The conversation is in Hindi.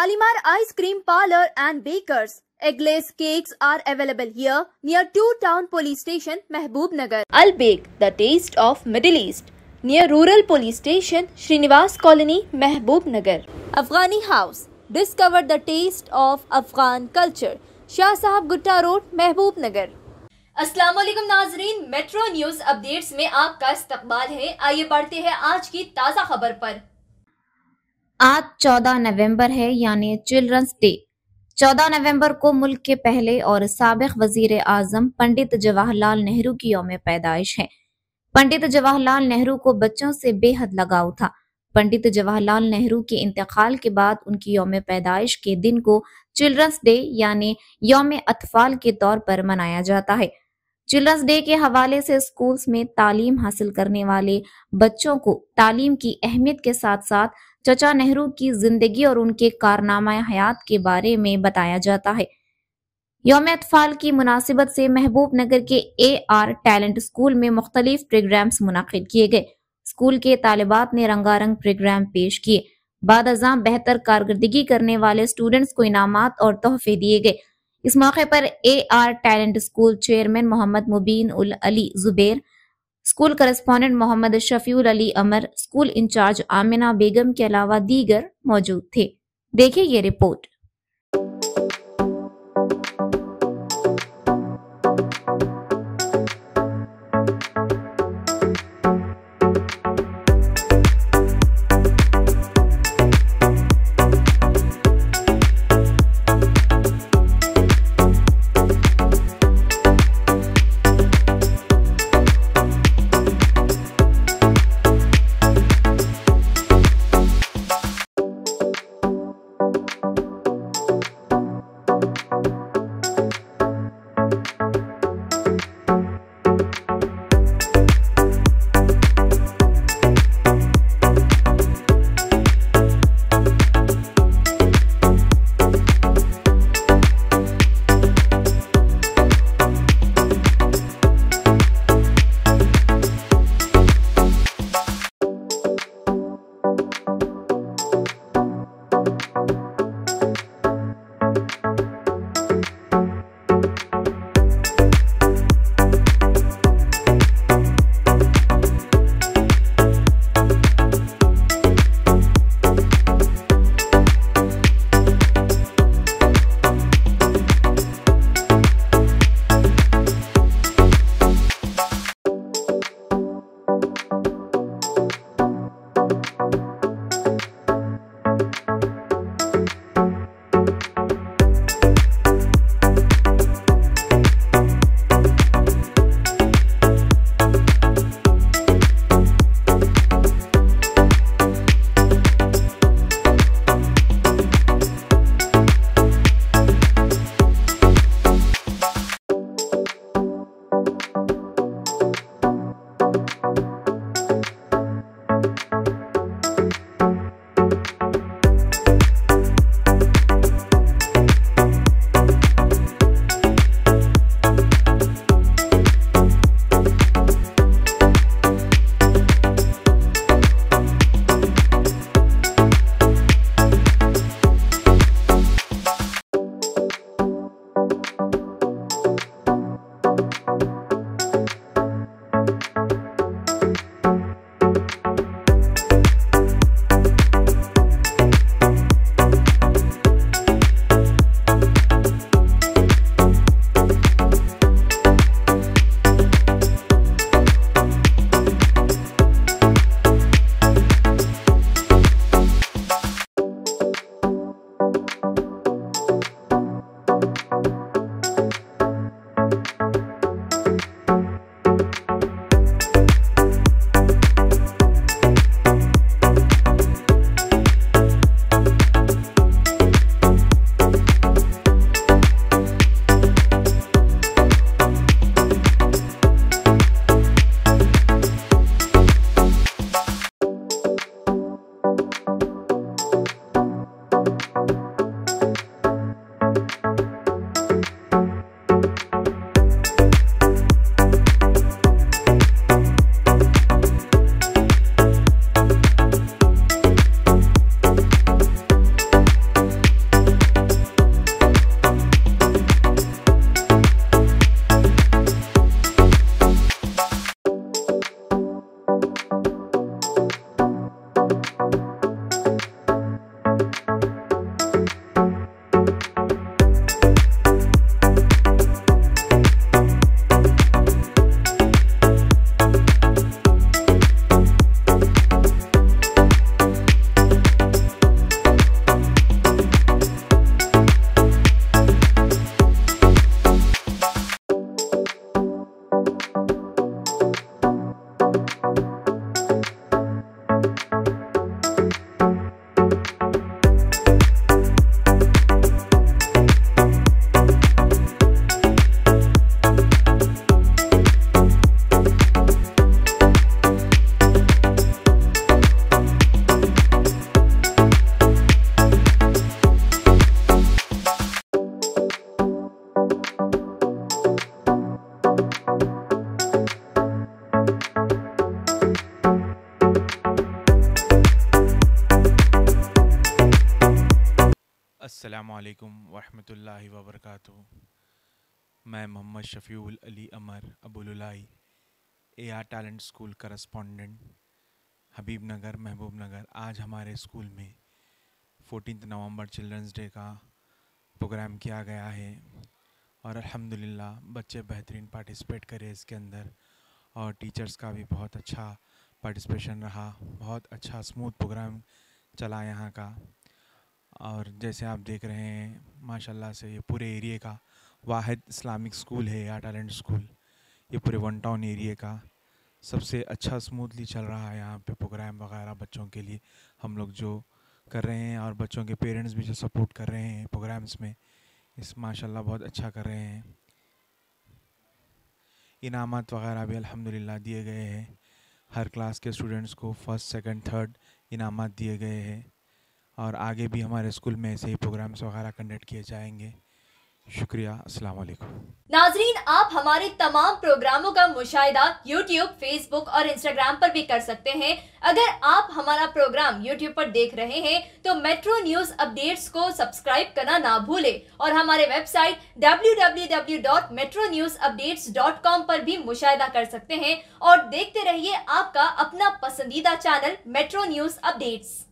Shalimar Ice Cream Parlor and Bakers. Eggless cakes are available here near 2 Town Police Station, Mehboob Nagar. Al Bake, the taste of Middle East, near Rural Police Station, Srinivas Colony, Mehboob Nagar. Afghani House, discover the taste of Afghan culture. Shah Sahab Gutta Road, Mehboob Nagar. अस्सलाम वालेकुम नाजरीन, मेट्रो न्यूज अपडेट्स में आपका इस्तकबाल है। आइए बढ़ते हैं आज की ताज़ा खबर पर। आज 14 नवंबर है, यानी चिल्ड्रंस डे। 14 नवंबर को मुल्क के पहले और साबिक वजीर आजम पंडित जवाहरलाल नेहरू की यौम पैदाइश है। पंडित जवाहरलाल नेहरू को बच्चों से बेहद लगाव था। पंडित जवाहरलाल नेहरू के इंतकाल के बाद उनकी यौम पैदाइश के दिन को चिल्ड्रंस डे यानी यौम अतफाल के तौर पर मनाया जाता है। चिल्ड्रंस डे के हवाले से स्कूल्स में तालीम हासिल करने वाले बच्चों को तालीम की अहमियत के साथ साथ चचा नेहरू की जिंदगी और उनके कारनामा हयात के बारे में बताया जाता है। यौम अतफाल की मुनासिबत से महबूब नगर के AR टैलेंट स्कूल में मुख्तलिफ प्रोग्राम्स मुनाकिद किए गए। स्कूल के तालिबात ने रंगारंग प्रोग्राम पेश किए। बाद अज़ां बेहतर कारकर्दगी करने वाले स्टूडेंट्स को इनामात और तोहफे दिए गए। इस मौके पर AR talent school chairman Mohammad Mubeen ul Ali Zubair, school correspondent Mohammad Shafiul Ali Amar, school incharge Amina Begum के अलावा दीगर मौजूद थे। देखिए ये रिपोर्ट। अस्सलामुअलैकुम वरहमतुल्लाहि वबरकातुहू। मैं मोहम्मद शफ़ीउल अली अमर अबुलुलाई AR टैलेंट स्कूल करस्पॉन्डेंट हबीब नगर महबूब नगर। आज हमारे स्कूल में 14 नवंबर चिल्ड्रंस डे का प्रोग्राम किया गया है और अल्हम्दुलिल्लाह बच्चे बेहतरीन पार्टिसिपेट करे इसके अंदर और टीचर्स का भी बहुत अच्छा पार्टिसिपेशन रहा। बहुत अच्छा स्मूथ प्रोग्राम चला यहाँ का। और जैसे आप देख रहे हैं माशाल्लाह से ये पूरे एरिया का वाहिद इस्लामिक स्कूल है AR टैलेंट स्कूल। ये पूरे वन टाउन एरिया का सबसे अच्छा स्मूथली चल रहा है यहाँ पे प्रोग्राम वगैरह बच्चों के लिए हम लोग जो कर रहे हैं और बच्चों के पेरेंट्स भी जो सपोर्ट कर रहे हैं प्रोग्राम्स में इस माशाल्लाह बहुत अच्छा कर रहे हैं। इनामात वगैरह भी अल्हम्दुलिल्लाह दिए गए हैं। हर क्लास के स्टूडेंट्स को फर्स्ट सेकंड थर्ड इनामात दिए गए हैं और आगे भी हमारे स्कूल में ऐसे ही प्रोग्राम्स वगैरह कंडक्ट किए जाएंगे। शुक्रिया, अस्सलाम वालेकुम। नाजरीन, आप हमारे तमाम प्रोग्रामों का मुशाहिदा YouTube, Facebook और Instagram पर भी कर सकते हैं। अगर आप हमारा प्रोग्राम YouTube पर देख रहे हैं तो मेट्रो न्यूज अपडेट्स को सब्सक्राइब करना ना भूलें और हमारे वेबसाइट www.metronewsupdates.com पर भी मुशाहिदा कर सकते हैं और देखते रहिए आपका अपना पसंदीदा चैनल मेट्रो न्यूज अपडेट्स।